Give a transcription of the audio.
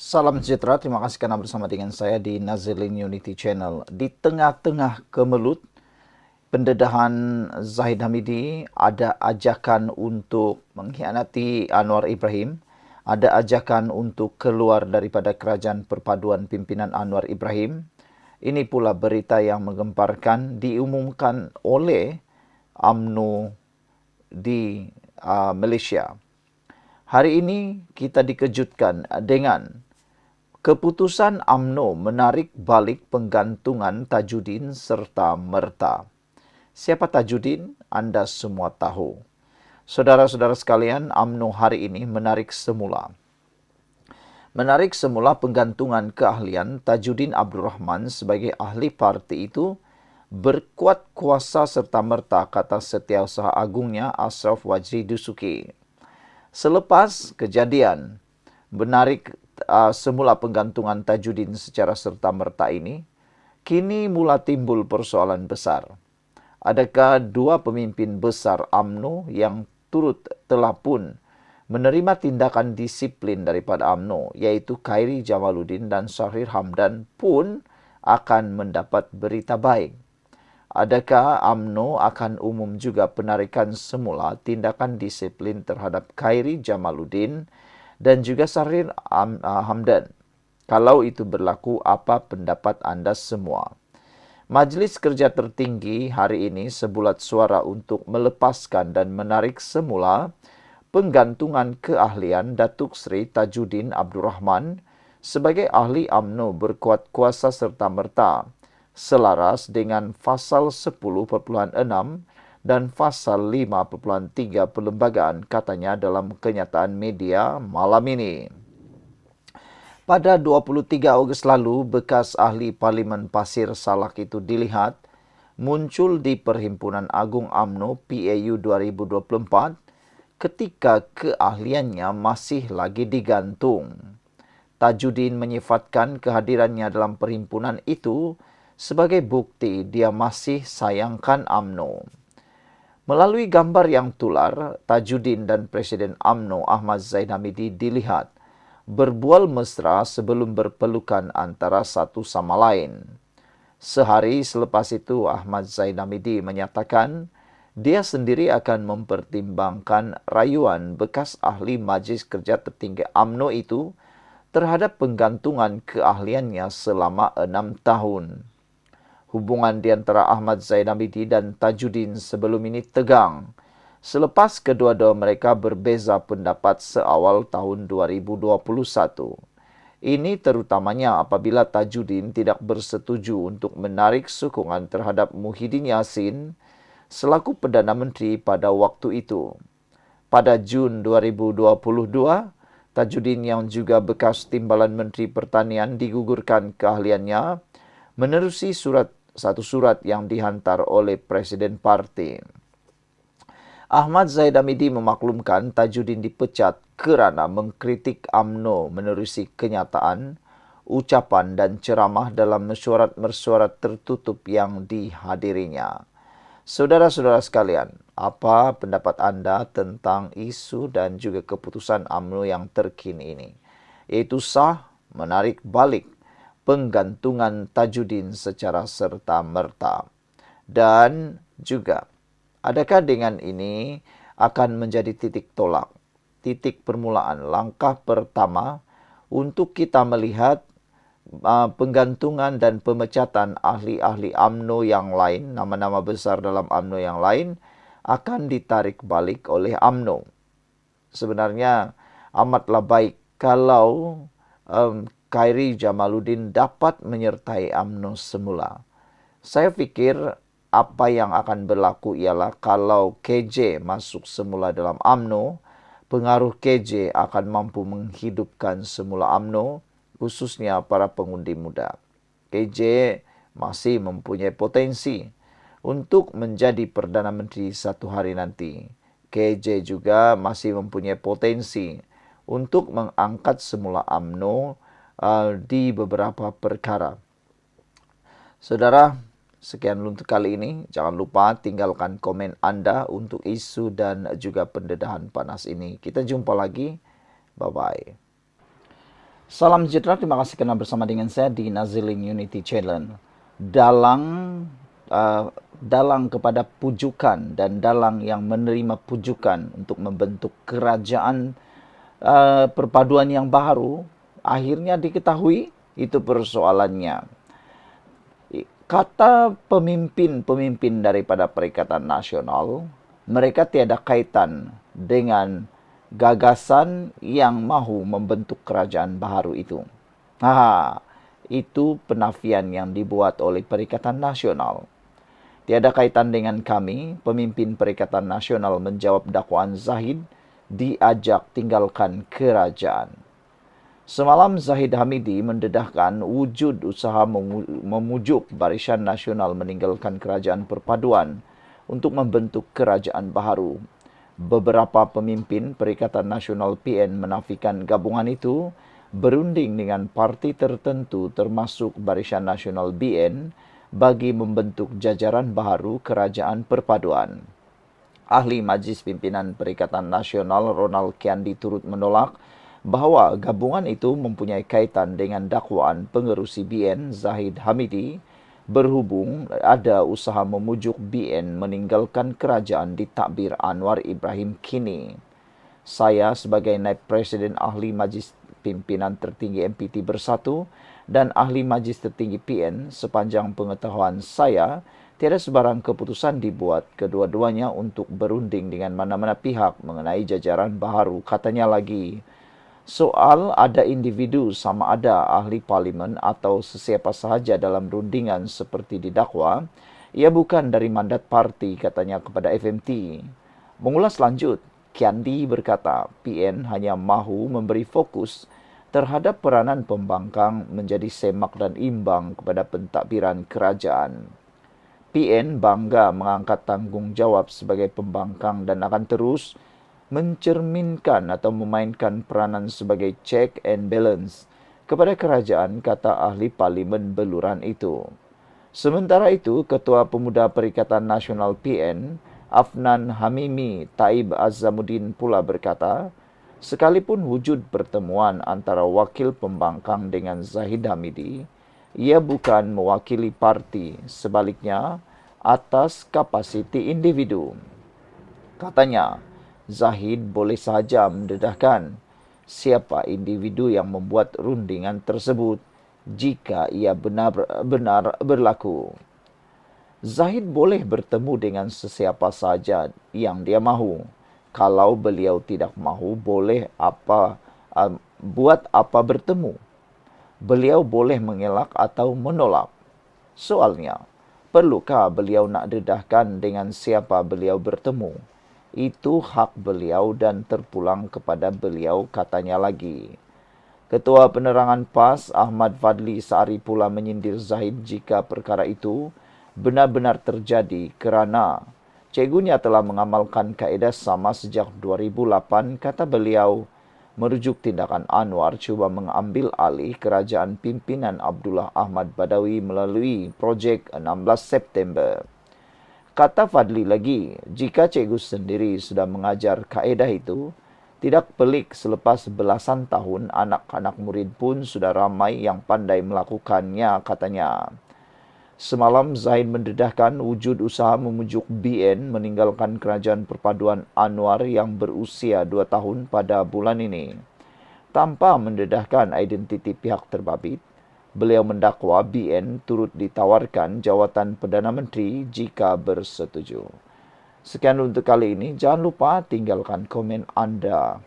Salam sejahtera, terima kasih karena bersama dengan saya di Nazilin Unity Channel. Di tengah-tengah kemelut pendedahan Zahid Hamidi, ada ajakan untuk mengkhianati Anwar Ibrahim, ada ajakan untuk keluar daripada kerajaan perpaduan pimpinan Anwar Ibrahim. Ini pula berita yang menggemparkan diumumkan oleh UMNO di Malaysia. Hari ini kita dikejutkan dengan keputusan UMNO menarik balik penggantungan Tajudin serta merta. Siapa Tajudin? Anda semua tahu. Saudara-saudara sekalian, UMNO hari ini menarik semula penggantungan keahlian Tajudin Abdul Rahman sebagai ahli parti itu berkuat kuasa serta merta, kata Setiausaha Agungnya Ashraf Wajri Dusuki. Selepas kejadian menarik semula penggantungan Tajudin secara serta-merta ini, kini mula timbul persoalan besar. Adakah dua pemimpin besar UMNO yang turut telah pun menerima tindakan disiplin daripada UMNO, yaitu Khairi Jamaluddin dan Shahrir Hamdan pun akan mendapat berita baik? Adakah UMNO akan umum juga penarikan semula tindakan disiplin terhadap Khairi Jamaluddin dan juga Shahrir Hamdan? Kalau itu berlaku, apa pendapat anda semua? Majlis Kerja Tertinggi hari ini sebulat suara untuk melepaskan dan menarik semula penggantungan keahlian Datuk Seri Tajudin Abdul Rahman sebagai ahli UMNO berkuat kuasa serta-merta, selaras dengan Fasal 10.6 dan Fasal 5.3 Perlembagaan, katanya dalam kenyataan media malam ini. Pada 23 Ogos lalu, bekas ahli Parlimen Pasir Salak itu dilihat muncul di Perhimpunan Agung UMNO PAU 2024 ketika keahliannya masih lagi digantung. Tajudin menyifatkan kehadirannya dalam perhimpunan itu sebagai bukti dia masih sayangkan UMNO. Melalui gambar yang tular, Tajudin dan Presiden UMNO Ahmad Zahid Hamidi dilihat berbual mesra sebelum berpelukan antara satu sama lain. Sehari selepas itu, Ahmad Zahid Hamidi menyatakan dia sendiri akan mempertimbangkan rayuan bekas ahli Majlis Kerja Tertinggi UMNO itu terhadap penggantungan keahliannya selama 6 tahun. Hubungan di antara Ahmad Zahid Hamidi dan Tajudin sebelum ini tegang selepas kedua-dua mereka berbeza pendapat seawal tahun 2021. Ini terutamanya apabila Tajudin tidak bersetuju untuk menarik sokongan terhadap Muhyiddin Yassin selaku Perdana Menteri pada waktu itu. Pada Jun 2022, Tajudin yang juga bekas Timbalan Menteri Pertanian digugurkan keahliannya menerusi satu surat yang dihantar oleh Presiden Parti. Ahmad Zahid Hamidi memaklumkan Tajudin dipecat kerana mengkritik UMNO menerusi kenyataan, ucapan dan ceramah dalam mesyuarat tertutup yang dihadirinya. Saudara-saudara sekalian, apa pendapat anda tentang isu dan juga keputusan UMNO yang terkini ini? Iaitu sah menarik balik penggantungan Tajudin secara serta-merta. Dan juga, adakah dengan ini akan menjadi titik tolak, titik permulaan, langkah pertama untuk kita melihat penggantungan dan pemecatan ahli-ahli UMNO yang lain, nama-nama besar dalam UMNO yang lain, akan ditarik balik oleh UMNO. Sebenarnya amatlah baik kalau Khairi Jamaluddin dapat menyertai UMNO semula. Saya fikir apa yang akan berlaku ialah kalau KJ masuk semula dalam UMNO, pengaruh KJ akan mampu menghidupkan semula UMNO, khususnya para pengundi muda. KJ masih mempunyai potensi untuk menjadi Perdana Menteri satu hari nanti. KJ juga masih mempunyai potensi untuk mengangkat semula UMNO di beberapa perkara. Saudara, sekian untuk kali ini. Jangan lupa tinggalkan komen anda untuk isu dan juga pendedahan panas ini. Kita jumpa lagi. Bye-bye. Salam sejahtera, terima kasih kerana bersama dengan saya di Nazilin Unity Channel. Dalang dalang kepada pujukan dan dalang yang menerima pujukan untuk membentuk kerajaan perpaduan yang baru, akhirnya diketahui itu persoalannya. Kata pemimpin-pemimpin daripada Perikatan Nasional, mereka tiada kaitan dengan gagasan yang mahu membentuk kerajaan baru itu. Itu penafian yang dibuat oleh Perikatan Nasional. Tiada kaitan dengan kami, pemimpin Perikatan Nasional menjawab dakwaan Zahid diajak tinggalkan kerajaan. Semalam Zahid Hamidi mendedahkan wujud usaha memujuk Barisan Nasional meninggalkan kerajaan perpaduan untuk membentuk kerajaan baru. Beberapa pemimpin Perikatan Nasional PN menafikan gabungan itu berunding dengan parti tertentu termasuk Barisan Nasional BN bagi membentuk jajaran baru kerajaan perpaduan. Ahli Majlis Pimpinan Perikatan Nasional Ronald Kiandi turut menolak bahawa gabungan itu mempunyai kaitan dengan dakwaan pengerusi BN Zahid Hamidi berhubung ada usaha memujuk BN meninggalkan kerajaan di takbir Anwar Ibrahim kini. Saya sebagai Naib Presiden Ahli Majlis Pimpinan Tertinggi MPT Bersatu dan Ahli Majlis Tertinggi PN, sepanjang pengetahuan saya, tiada sebarang keputusan dibuat kedua-duanya untuk berunding dengan mana-mana pihak mengenai jajaran baru, katanya lagi. Soal ada individu sama ada ahli parlimen atau sesiapa sahaja dalam rundingan seperti didakwa, ia bukan dari mandat parti, katanya kepada FMT. Mengulas lanjut, Kiandi berkata PN hanya mahu memberi fokus terhadap peranan pembangkang menjadi semak dan imbang kepada pentadbiran kerajaan. PN bangga mengangkat tanggungjawab sebagai pembangkang dan akan terus mencerminkan atau memainkan peranan sebagai check and balance kepada kerajaan, kata ahli parlimen beluran itu. Sementara itu, Ketua Pemuda Perikatan Nasional PN, Afnan Hamimi Taib Azamuddin pula berkata, sekalipun wujud pertemuan antara wakil pembangkang dengan Zahid Hamidi, ia bukan mewakili parti, sebaliknya atas kapasiti individu. Katanya, Zahid boleh sahaja mendedahkan siapa individu yang membuat rundingan tersebut jika ia benar-benar berlaku. Zahid boleh bertemu dengan sesiapa sahaja yang dia mahu. Kalau beliau tidak mahu, boleh buat apa bertemu. Beliau boleh mengelak atau menolak. Soalnya, perlukah beliau nak dedahkan dengan siapa beliau bertemu? Itu hak beliau dan terpulang kepada beliau, katanya lagi. Ketua Penerangan PAS Ahmad Fadli Sari pula menyindir Zahid jika perkara itu benar-benar terjadi kerana cikgunya telah mengamalkan kaedah sama sejak 2008, kata beliau, merujuk tindakan Anwar cuba mengambil alih kerajaan pimpinan Abdullah Ahmad Badawi melalui projek 16 September. Kata Fadli lagi, jika cikgu sendiri sudah mengajar kaedah itu, tidak pelik selepas belasan tahun anak-anak murid pun sudah ramai yang pandai melakukannya, katanya. Semalam Zahid mendedahkan wujud usaha memujuk BN meninggalkan kerajaan perpaduan Anwar yang berusia 2 tahun pada bulan ini. Tanpa mendedahkan identiti pihak terbabit, beliau mendakwa BN turut ditawarkan jawatan Perdana Menteri jika bersetuju. Sekian untuk kali ini. Jangan lupa tinggalkan komen anda.